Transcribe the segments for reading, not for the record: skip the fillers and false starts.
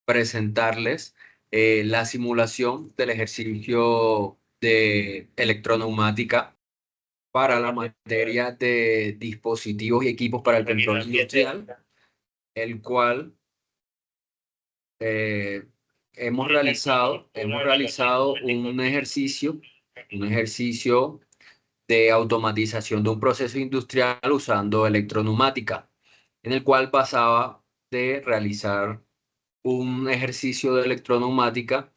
presentarles la simulación del ejercicio de electroneumática para la materia de dispositivos y equipos para el control industrial, el cual eh, hemos realizado un ejercicio de automatización de un proceso industrial usando electroneumática, en el cual pasaba de realizar un ejercicio de electroneumática,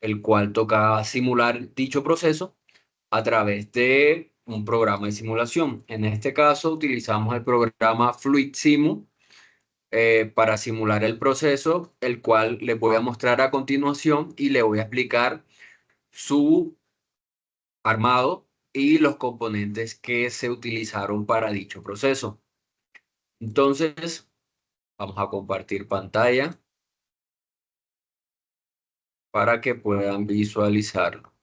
el cual tocaba simular dicho proceso a través de un programa de simulación. En este caso utilizamos el programa FluidSimu para simular el proceso, el cual les voy a mostrar a continuación y le voy a explicar su armado y los componentes que se utilizaron para dicho proceso. Entonces, vamos a compartir pantalla para que puedan visualizarlo.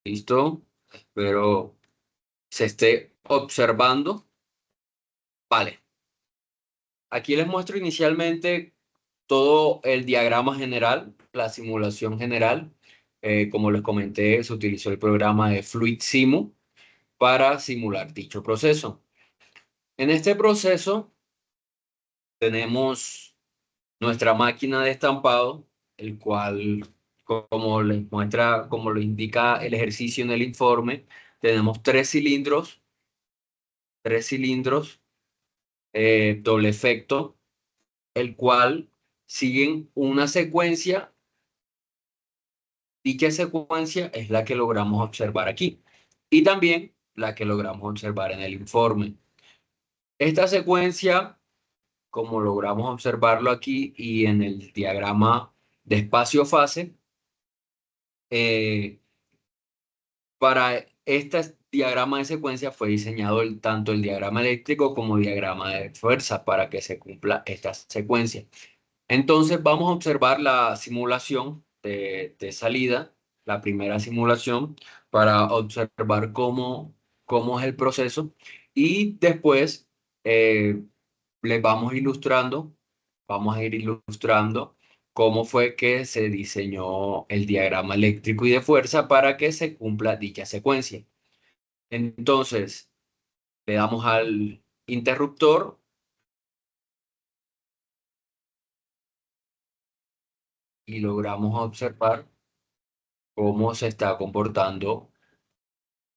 ¿Listo? Espero se esté observando. Vale. Aquí les muestro inicialmente todo el diagrama general, la simulación general. Como les comenté, se utilizó el programa de FluidSimu para simular dicho proceso. En este proceso tenemos nuestra máquina de estampado, el cual, como les muestra, como lo indica el ejercicio en el informe, tenemos tres cilindros doble efecto, el cual siguen una secuencia. Dicha secuencia es la que logramos observar aquí y también la que logramos observar en el informe. Esta secuencia, como logramos observarlo aquí y en el diagrama de espacio-fase, eh, para este diagrama de secuencia fue diseñado tanto el diagrama eléctrico como el diagrama de fuerza para que se cumpla esta secuencia. Entonces vamos a observar la simulación de salida, la primera simulación, para observar cómo es el proceso y después eh, les vamos a ir ilustrando cómo fue que se diseñó el diagrama eléctrico y de fuerza para que se cumpla dicha secuencia. Entonces, le damos al interruptor y logramos observar cómo se está comportando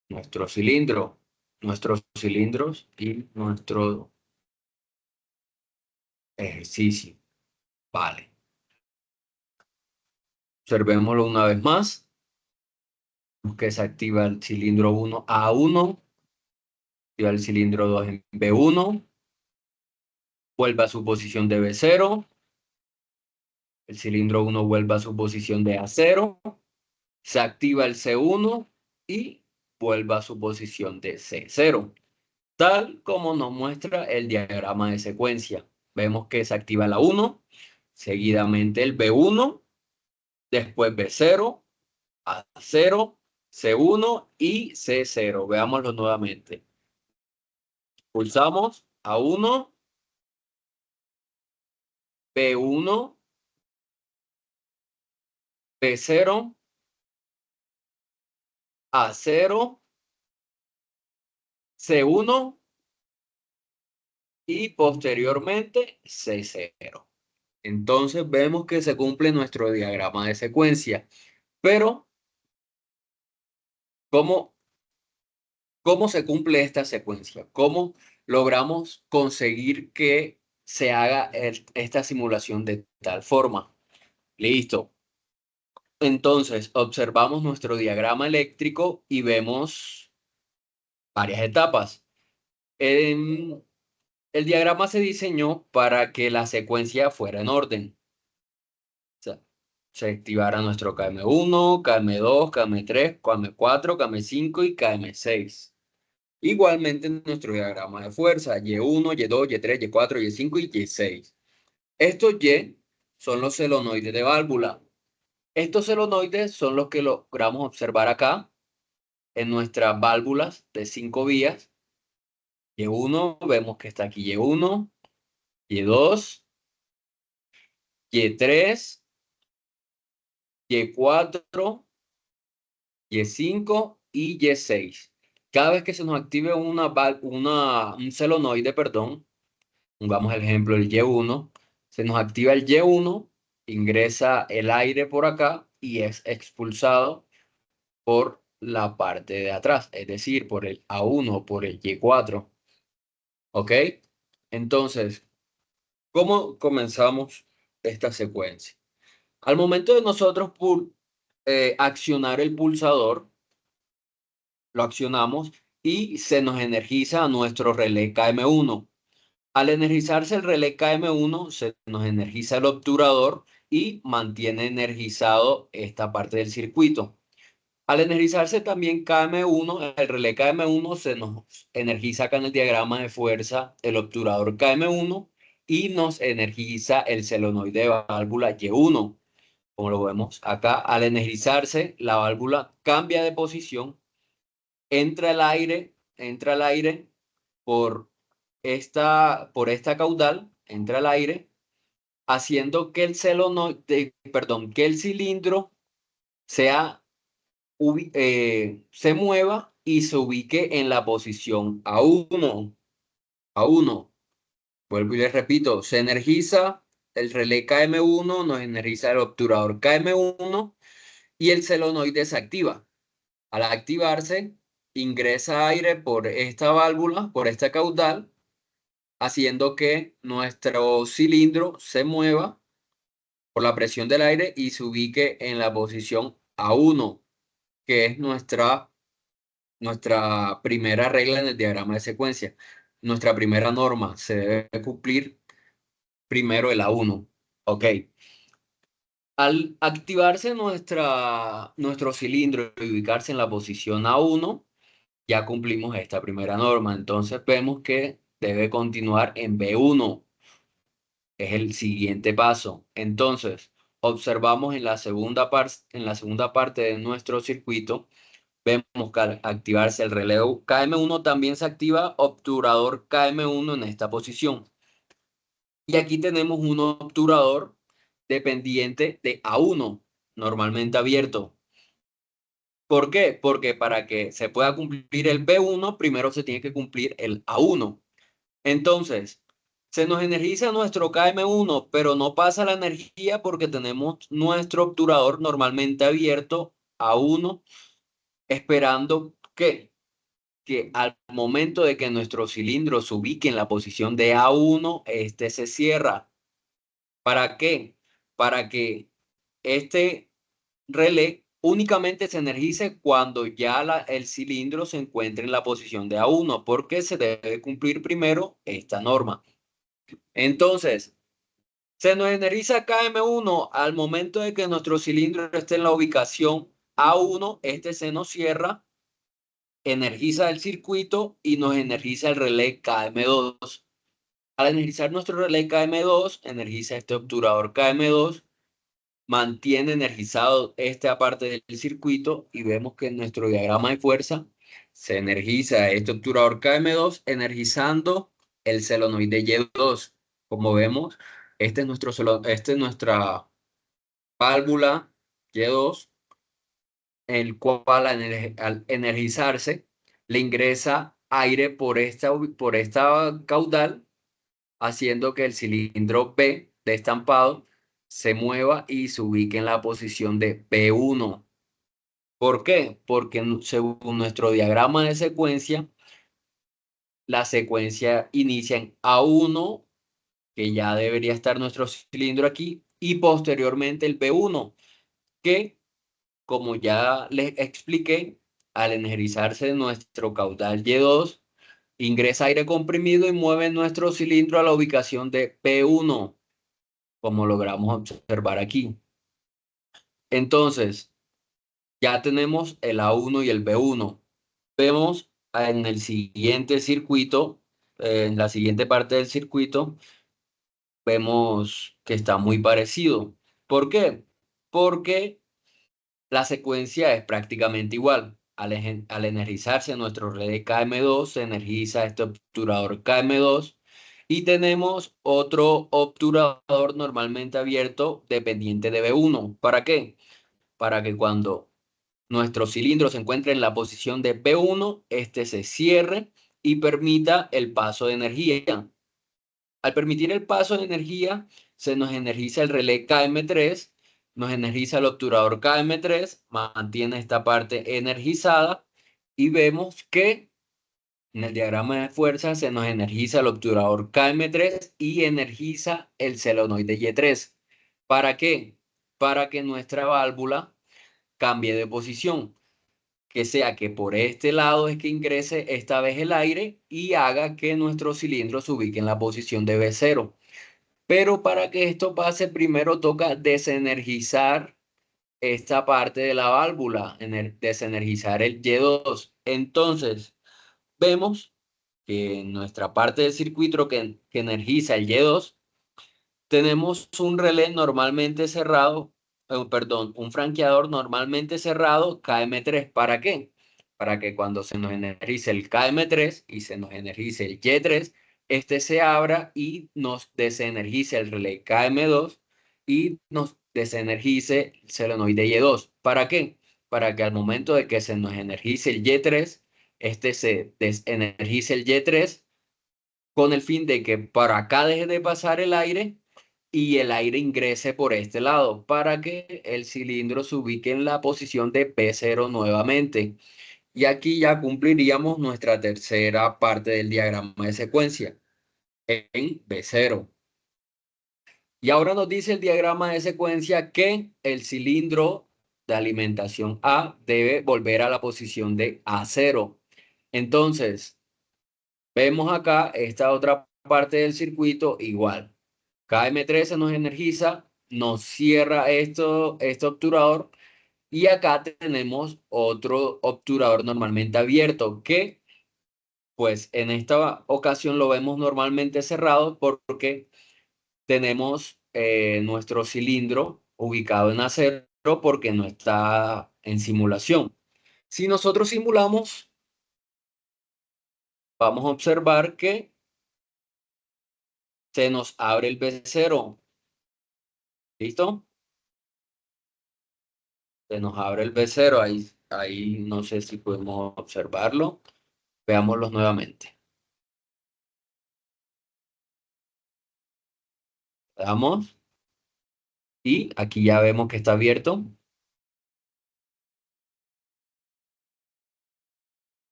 nuestros cilindros y nuestro ejercicio. Vale. Observémoslo una vez más, que se activa el cilindro 1 A1, activa el cilindro 2 en B1, vuelve a su posición de B0, el cilindro 1 vuelve a su posición de A0, se activa el C1 y vuelve a su posición de C0, tal como nos muestra el diagrama de secuencia. Vemos que se activa la 1, seguidamente el B1, después B0, A0, C1 y C0. Veámoslo nuevamente. Pulsamos A1, B1, B0, A0, C1 y posteriormente C0. Entonces vemos que se cumple nuestro diagrama de secuencia. Pero, ¿cómo, cómo se cumple esta secuencia? ¿Cómo logramos conseguir que se haga esta simulación de tal forma? Listo. Entonces, observamos nuestro diagrama eléctrico y vemos varias etapas. El diagrama se diseñó para que la secuencia fuera en orden. O sea, se activara nuestro KM1, KM2, KM3, KM4, KM5 y KM6. Igualmente en nuestro diagrama de fuerza, Y1, Y2, Y3, Y4, Y5 y Y6. Estos Y son los solenoides de válvula. Estos solenoides son los que logramos observar acá en nuestras válvulas de 5 vías Y1, vemos que está aquí Y1, Y2, Y3, Y4, Y5 y Y6. Cada vez que se nos active un solenoide, perdón, pongamos el ejemplo el Y1, se nos activa el Y1, ingresa el aire por acá y es expulsado por la parte de atrás, es decir, por el A1, por el Y4. ¿Ok? Entonces, ¿cómo comenzamos esta secuencia? Al momento de nosotros accionar el pulsador, lo accionamos y se nos energiza nuestro relé KM1. Al energizarse el relé KM1, se nos energiza el obturador y mantiene energizado esta parte del circuito. Al energizarse también KM1, el relé KM1 se nos energiza acá en el diagrama de fuerza el obturador KM1 y nos energiza el solenoide de válvula Y1. Como lo vemos acá, al energizarse, la válvula cambia de posición, entra el aire por esta caudal, entra el aire, haciendo que el que el cilindro sea se mueva y se ubique en la posición A1. A1. Vuelvo y les repito, se energiza el relé KM1, nos energiza el obturador KM1 y el solenoide se activa. Al activarse, ingresa aire por esta válvula, por esta caudal, haciendo que nuestro cilindro se mueva por la presión del aire y se ubique en la posición A1, que es nuestra primera regla en el diagrama de secuencia. Nuestra primera norma se debe cumplir primero el A1. Ok. Al activarse nuestro cilindro y ubicarse en la posición A1, ya cumplimos esta primera norma. Entonces vemos que debe continuar en B1. Es el siguiente paso. Entonces, observamos en la segunda parte de nuestro circuito. Vemos que al activarse el relé KM1 también se activa obturador KM1 en esta posición. Y aquí tenemos un obturador dependiente de A1, normalmente abierto. ¿Por qué? Porque para que se pueda cumplir el B1, primero se tiene que cumplir el A1. Entonces, se nos energiza nuestro KM1, pero no pasa la energía porque tenemos nuestro obturador normalmente abierto A1, esperando que al momento de que nuestro cilindro se ubique en la posición de A1, este se cierra. ¿Para qué? Para que este relé únicamente se energice cuando ya el cilindro se encuentre en la posición de A1, porque se debe cumplir primero esta norma. Entonces, se nos energiza KM1 al momento de que nuestro cilindro esté en la ubicación A1, este se nos cierra, energiza el circuito y nos energiza el relé KM2. Al energizar nuestro relé KM2, energiza este obturador KM2, mantiene energizado esta parte del circuito y vemos que en nuestro diagrama de fuerza se energiza este obturador KM2 energizando el solenoide Y2. Como vemos, esta es nuestra válvula Y2, el cual al energizarse le ingresa aire por esta caudal, haciendo que el cilindro B de estampado se mueva y se ubique en la posición de P1. ¿Por qué? Porque según nuestro diagrama de secuencia, la secuencia inicia en A1, que ya debería estar nuestro cilindro aquí, y posteriormente el P1, que como ya les expliqué, al energizarse nuestro caudal Y2, ingresa aire comprimido y mueve nuestro cilindro a la ubicación de P1, como logramos observar aquí. Entonces, ya tenemos el A1 y el B1. Vemos en el siguiente circuito, en la siguiente parte del circuito, vemos que está muy parecido. ¿Por qué? Porque la secuencia es prácticamente igual. al energizarse nuestro relé KM2, se energiza este obturador KM2 y tenemos otro obturador normalmente abierto dependiente de B1. ¿Para qué? Para que cuando nuestro cilindro se encuentre en la posición de B1, este se cierre y permita el paso de energía. Al permitir el paso de energía, se nos energiza el relé KM3, nos energiza el obturador KM3, mantiene esta parte energizada y vemos que en el diagrama de fuerza se nos energiza el obturador KM3 y energiza el solenoide Y3. ¿Para qué? Para que nuestra válvula cambie de posición, que sea que por este lado es que ingrese esta vez el aire y haga que nuestro cilindro se ubique en la posición de B0. Pero para que esto pase, primero toca desenergizar esta parte de la válvula, desenergizar el Y2. Entonces, vemos que en nuestra parte del circuito que energiza el Y2, tenemos un relé normalmente cerrado, perdón, un franqueador normalmente cerrado KM3. ¿Para qué? Para que cuando se nos energice el KM3 y se nos energice el Y3, este se abra y nos desenergice el relé KM2 y nos desenergice el solenoide Y2. ¿Para qué? Para que al momento de que se nos energice el Y3, este se desenergice el Y3 con el fin de que para acá deje de pasar el aire y el aire ingrese por este lado para que el cilindro se ubique en la posición de P0 nuevamente. Y aquí ya cumpliríamos nuestra tercera parte del diagrama de secuencia en B0. Y ahora nos dice el diagrama de secuencia que el cilindro de alimentación A debe volver a la posición de A0. Entonces, vemos acá esta otra parte del circuito igual. KM3 se nos energiza, nos cierra este obturador y acá tenemos otro obturador normalmente abierto que pues en esta ocasión lo vemos normalmente cerrado porque tenemos nuestro cilindro ubicado en acero porque no está en simulación. Si nosotros simulamos, vamos a observar que se nos abre el B0. ¿Listo? Se nos abre el B0, ahí no sé si podemos observarlo. Veámoslos nuevamente. Damos y aquí ya vemos que está abierto.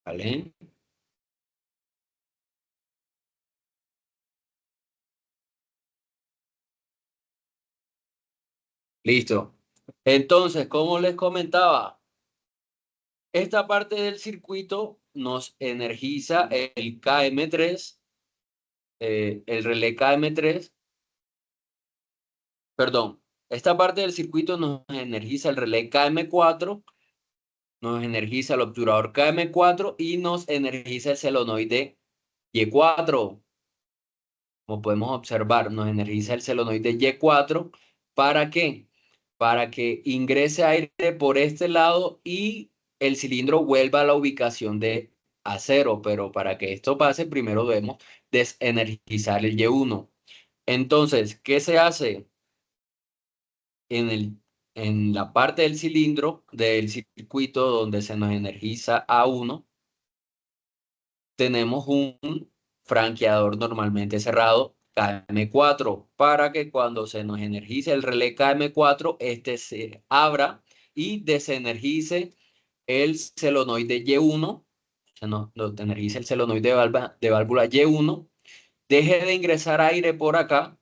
¿Vale? Listo. Entonces, como les comentaba, esta parte del circuito nos energiza el KM3, el relé KM3, perdón, esta parte del circuito nos energiza el relé KM4, nos energiza el obturador KM4 y nos energiza el solenoide Y4. Como podemos observar, nos energiza el solenoide Y4. ¿Para qué? Para que ingrese aire por este lado y el cilindro vuelva a la ubicación de A0. Pero para que esto pase, primero debemos desenergizar el Y1. Entonces, ¿qué se hace? En la parte del cilindro, del circuito donde se nos energiza A1, tenemos un franqueador normalmente cerrado KM4 para que cuando se nos energice el relé KM4, este se abra y desenergice el solenoide Y1, nos energice el solenoide de válvula Y1, deje de ingresar aire por acá,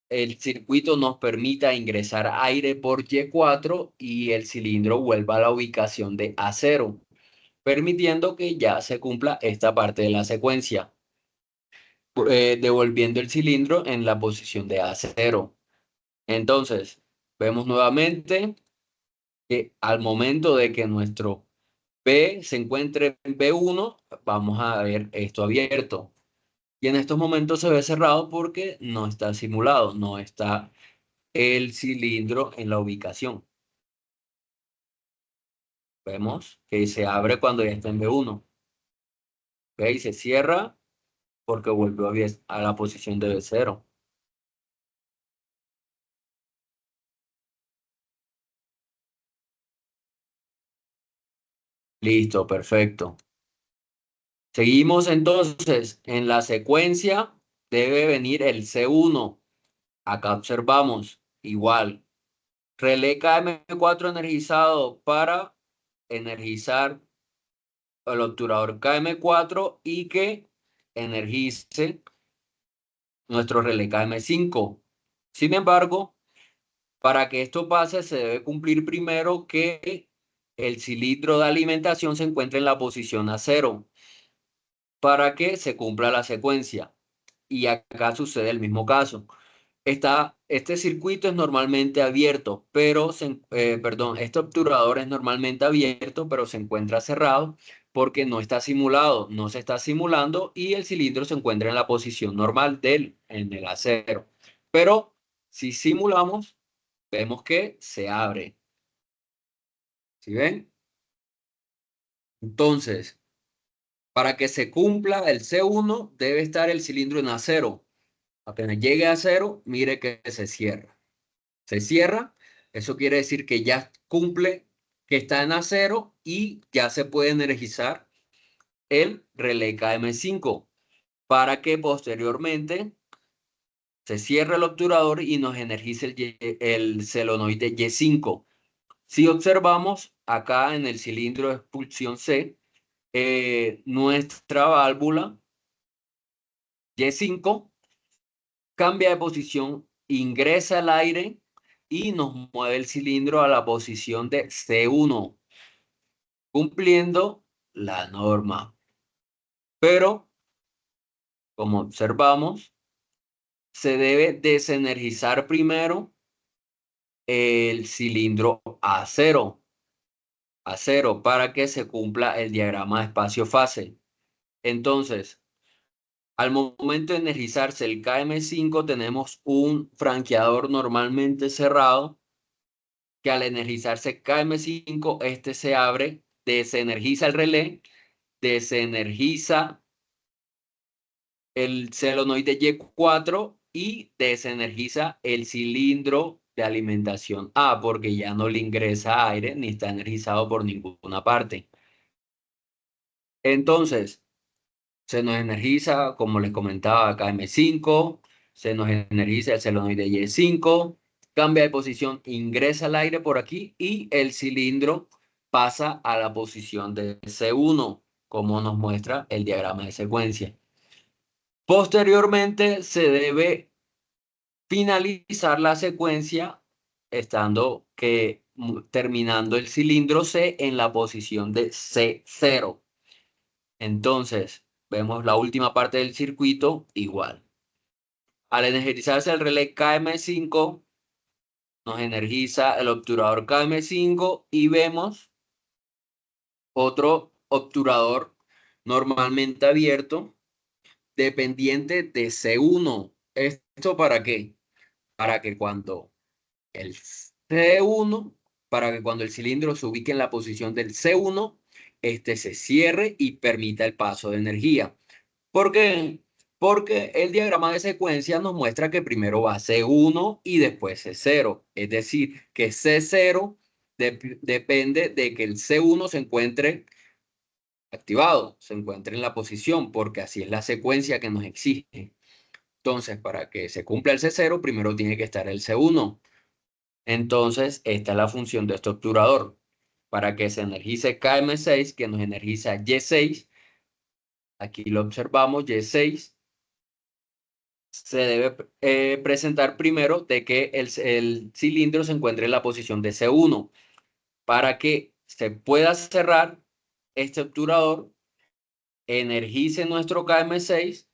el circuito nos permita ingresar aire por Y4 y el cilindro vuelva a la ubicación de A0, permitiendo que ya se cumpla esta parte de la secuencia, devolviendo el cilindro en la posición de A0. Entonces, vemos nuevamente que al momento de que nuestro B se encuentre en B1, vamos a ver esto abierto. Y en estos momentos se ve cerrado porque no está simulado, no está el cilindro en la ubicación. Vemos que se abre cuando ya está en B1. ¿Ok? Y se cierra porque volvió a la posición de B0. Listo, perfecto. Seguimos entonces. En la secuencia debe venir el C1. Acá observamos igual. Relé KM4 energizado para energizar el obturador KM4 y que energice nuestro relé KM5. Sin embargo, para que esto pase, se debe cumplir primero que el cilindro de alimentación se encuentre en la posición A0 para que se cumpla la secuencia. Y acá sucede el mismo caso. Este circuito es normalmente abierto, perdón, este obturador es normalmente abierto, pero se encuentra cerrado porque no está simulado, no se está simulando y el cilindro se encuentra en la posición normal en el acero. Pero si simulamos, vemos que se abre. ¿Sí ven? Entonces, para que se cumpla el C1, debe estar el cilindro en acero. Apenas llegue a cero, mire que se cierra, eso quiere decir que ya cumple, que está en acero y ya se puede energizar el relé KM5 para que posteriormente se cierre el obturador y nos energice el solenoide Y5. Si observamos acá en el cilindro de expulsión C, nuestra válvula Y5 cambia de posición, ingresa el aire y nos mueve el cilindro a la posición de C1, cumpliendo la norma. Pero, como observamos, se debe desenergizar primero el cilindro A0 para que se cumpla el diagrama de espacio-fase. Entonces, al momento de energizarse el KM5, tenemos un franqueador normalmente cerrado que al energizarse KM5, este se abre, desenergiza el relé, desenergiza el solenoide Y4 y desenergiza el cilindro de alimentación A, porque ya no le ingresa aire ni está energizado por ninguna parte. Entonces, se nos energiza, como les comentaba, KM5, se nos energiza el solenoide Y5, cambia de posición, ingresa el aire por aquí y el cilindro pasa a la posición de C1, como nos muestra el diagrama de secuencia. Posteriormente se debe finalizar la secuencia estando terminando el cilindro C en la posición de C0. Entonces, vemos la última parte del circuito igual. Al energizarse el relé KM5, nos energiza el obturador KM5 y vemos otro obturador normalmente abierto dependiente de C1. ¿Esto para qué? Para que cuando el C1, para que cuando el cilindro se ubique en la posición del C1, este se cierre y permita el paso de energía. ¿Por qué? Porque el diagrama de secuencia nos muestra que primero va C1 y después C0. Es decir, que C0 depende de que el C1 se encuentre activado, se encuentre en la posición, porque así es la secuencia que nos exige. Entonces, para que se cumpla el C0, primero tiene que estar el C1. Entonces, esta es la función de este obturador. Para que se energice KM6, que nos energiza Y6, aquí lo observamos, Y6, se debe presentar primero de que el cilindro se encuentre en la posición de C1. Para que se pueda cerrar este obturador, energice nuestro KM6,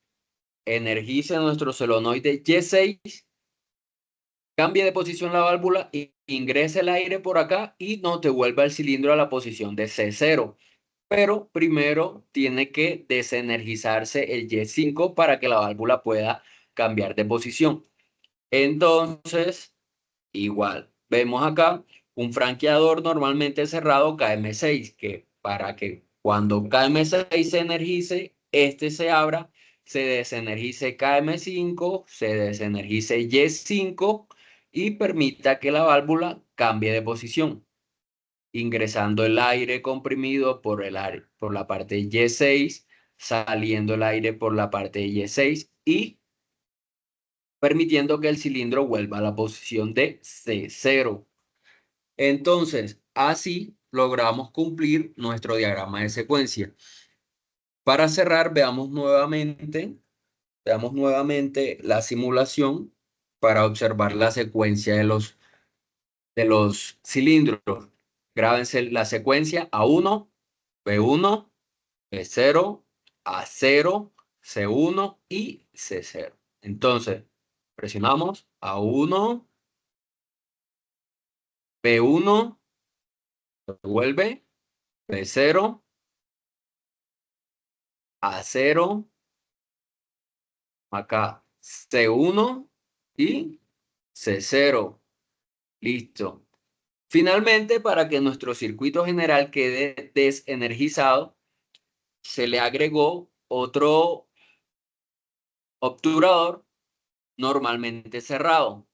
energice nuestro solenoide Y6, cambie de posición la válvula, ingrese el aire por acá y nos devuelva el cilindro a la posición de C0. Pero primero tiene que desenergizarse el Y5 para que la válvula pueda cambiar de posición. Entonces, igual, vemos acá un franqueador normalmente cerrado KM6, que para que cuando KM6 se energice, este se abra, se desenergice KM5, se desenergice Y5 y permita que la válvula cambie de posición, ingresando el aire comprimido por la parte Y6, saliendo el aire por la parte Y6 y permitiendo que el cilindro vuelva a la posición de C0. Entonces, así logramos cumplir nuestro diagrama de secuencia. Para cerrar, veamos nuevamente la simulación para observar la secuencia de los cilindros. Grábense la secuencia A1, B1, B0, A0, C1 y C0. Entonces, presionamos A1, B1, vuelve, B0, A0, acá C1 y C0. Listo. Finalmente, para que nuestro circuito general quede desenergizado, se le agregó otro obturador normalmente cerrado.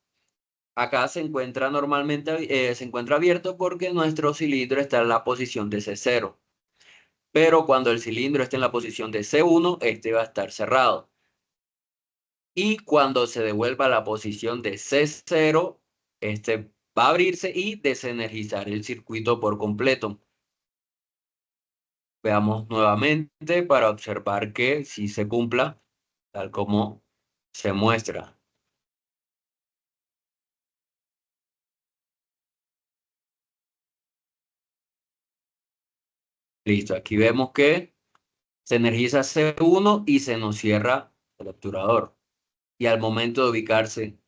Acá se encuentra abierto porque nuestro cilindro está en la posición de C0. Pero cuando el cilindro esté en la posición de C1, este va a estar cerrado. Y cuando se devuelva a la posición de C0, este va a abrirse y desenergizar el circuito por completo. Veamos nuevamente para observar que sí se cumpla tal como se muestra. Listo, aquí vemos que se energiza C1 y se nos cierra el obturador. Y al momento de ubicarse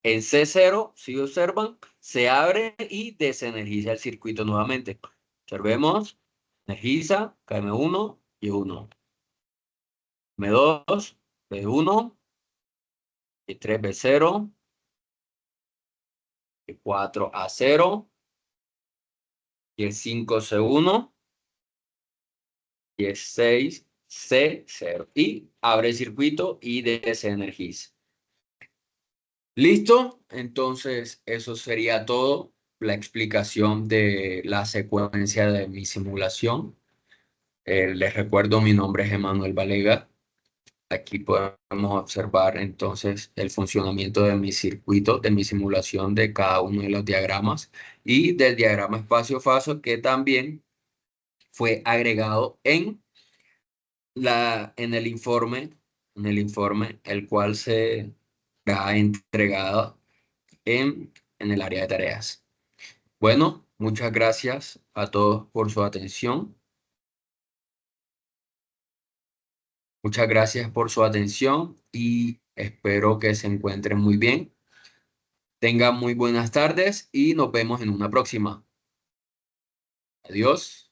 en C0, si observan, se abre y desenergiza el circuito nuevamente. Observemos, energiza, KM1 y 1. M2, B1, y 3, B0, y 4, A0, y el 5, C1, y el 6, C0. Y abre el circuito y desenergiza. ¿Listo? Entonces, eso sería todo. La explicación de la secuencia de mi simulación. Les recuerdo, mi nombre es Emanuel Valega. Aquí podemos observar entonces el funcionamiento de mi circuito, de mi simulación de cada uno de los diagramas y del diagrama espacio-fase que también fue agregado en el informe, el cual se ha entregado en el área de tareas. Bueno, muchas gracias a todos por su atención. Muchas gracias por su atención y espero que se encuentren muy bien. Tengan muy buenas tardes y nos vemos en una próxima. Adiós.